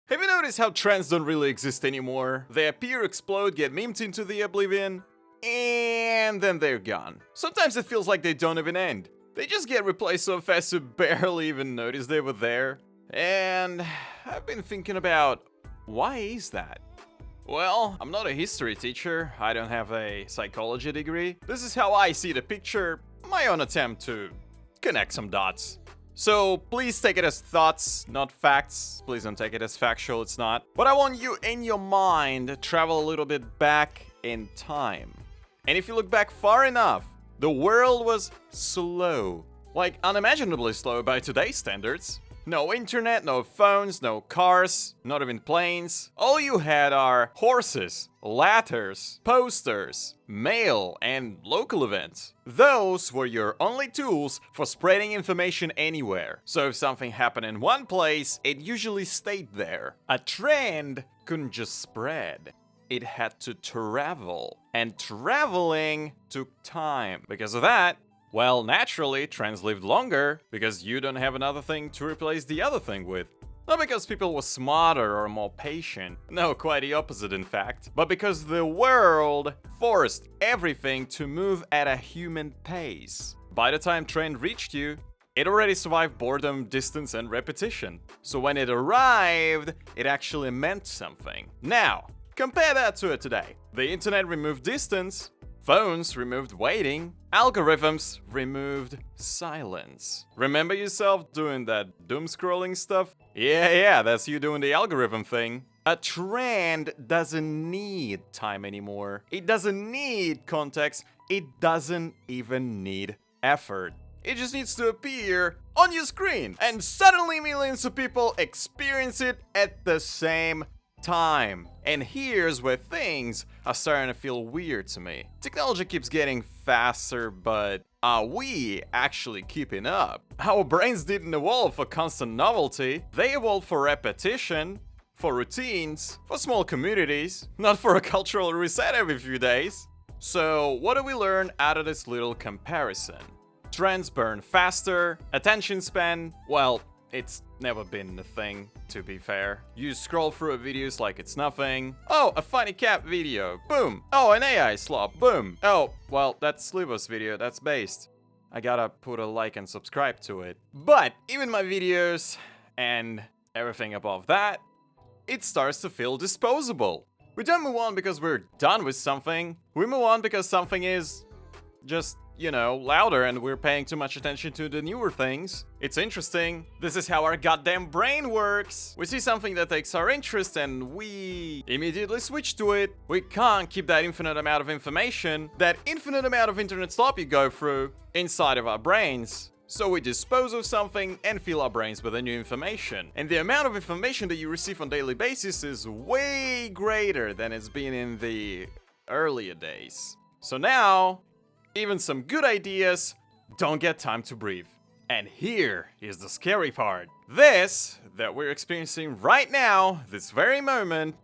Have you noticed how trends don't really exist anymore? They appear, explode, get memed into the oblivion, and then they're gone. Sometimes it feels like they don't even end. They just get replaced so fast you barely even notice they were there. And I've been thinking about, why is that? Well, I'm not a history teacher, I don't have a psychology degree. This is how I see the picture, my own attempt to connect some dots. So please take it as thoughts, not facts. Please don't take it as factual, it's not. But I want you in your mind travel a little bit back in time. And if you look back far enough, the world was slow. Like unimaginably slow by today's standards. No internet, no phones, no cars, not even planes. All you had are horses, ladders, posters, mail, and local events. Those were your only tools for spreading information anywhere. So if something happened in one place, it usually stayed there. A trend couldn't just spread. It had to travel. And traveling took time. Because of that, well, naturally, trends lived longer, because you don't have another thing to replace the other thing with. Not because people were smarter or more patient, no, quite the opposite in fact, but because the world forced everything to move at a human pace. By the time trend reached you, it already survived boredom, distance, and repetition. So when it arrived, it actually meant something. Now, compare that to it today. The internet removed distance, phones removed waiting, algorithms removed silence. Remember yourself doing that doom scrolling stuff? Yeah, that's you doing the algorithm thing. A trend doesn't need time anymore. It doesn't need context. It doesn't even need effort. It just needs to appear on your screen. And suddenly millions of people experience it at the same time. And here's where things are starting to feel weird to me. Technology keeps getting faster, but are we actually keeping up? Our brains didn't evolve for constant novelty. They evolved for repetition, for routines, for small communities, not for a cultural reset every few days. So what do we learn out of this little comparison? Trends burn faster, attention span, well, it's never been a thing, to be fair. You scroll through videos like it's nothing. Oh, a funny cat video. Boom. Oh, an AI slop. Boom. Oh, well, that's Slivo's video. That's based. I gotta put a like and subscribe to it. But even my videos and everything above that, it starts to feel disposable. We don't move on because we're done with something. We move on because something is just, louder and we're paying too much attention to the newer things. It's interesting. This is how our goddamn brain works. We see something that takes our interest and we immediately switch to it. We can't keep that infinite amount of information, that infinite amount of internet slop you go through inside of our brains. So we dispose of something and fill our brains with the new information. And the amount of information that you receive on a daily basis is way greater than it's been in the earlier days. So now, even some good ideas don't get time to breathe. And here is the scary part. This that we're experiencing right now, this very moment,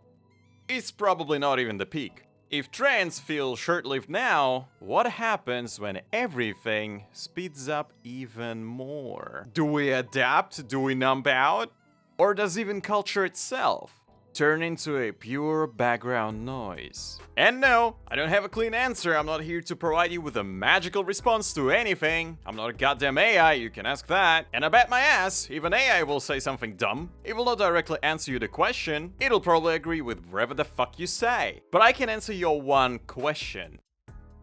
is probably not even the peak. If trends feel short-lived now, what happens when everything speeds up even more? Do we adapt? Do we numb out? Or does even culture itself turn into a pure background noise? And no, I don't have a clean answer. I'm not here to provide you with a magical response to anything. I'm not a goddamn AI, you can ask that. And I bet my ass, even AI will say something dumb. It will not directly answer you the question. It'll probably agree with whatever the fuck you say. But I can answer your one question.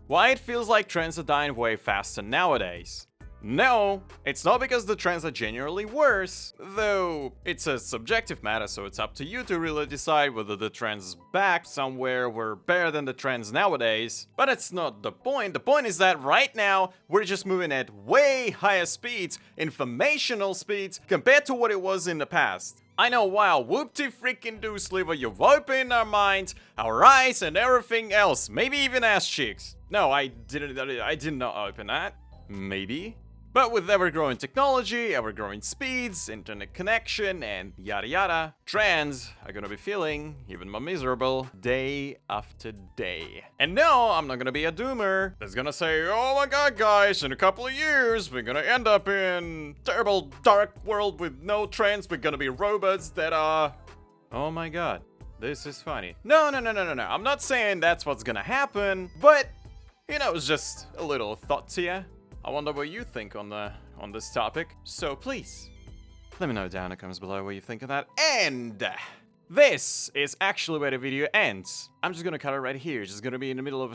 Why it feels like trends are dying way faster nowadays? No, it's not because the trends are genuinely worse, though it's a subjective matter, so it's up to you to really decide whether the trends back somewhere were better than the trends nowadays. But it's not the point. The point is that right now, we're just moving at way higher speeds, informational speeds, compared to what it was in the past. I know, wow, whoop-de-freaking-do, Sliver, you've opened our minds, our eyes, and everything else, maybe even ass cheeks. No, I did not open that. Maybe. But with ever-growing technology, ever-growing speeds, internet connection, and yada yada, trends are gonna be feeling even more miserable day after day. And no, I'm not gonna be a doomer that's gonna say, oh my god guys, in a couple of years, we're gonna end up in terrible dark world with no trends, we're gonna be robots that are Oh my god, this is funny. No, I'm not saying that's what's gonna happen, but, you know, it's just a little thought to you. I wonder what you think on this topic. So please, let me know down in the comments below what you think of that. And this is actually where the video ends. I'm just gonna cut it right here. It's just gonna be in the middle of a